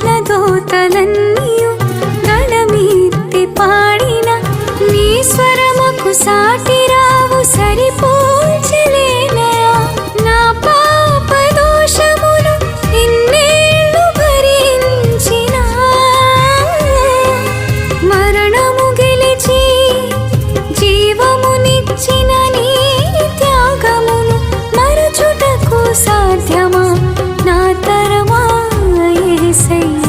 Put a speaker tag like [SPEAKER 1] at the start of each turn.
[SPEAKER 1] కోట్ల దోతలన్నీయు గళమెత్తి పాడిన నీ స్వరముకు సాటి రావు సరిపోల్చలేనయా. నా పాప దోషములు ఇన్నేళ్ళు భరించిన మరణము గెలిచి జీవమునిచ్చిన నీ త్యాగమును మరచుటకు సాధ్యమా నా తరమా యేసయ్యా.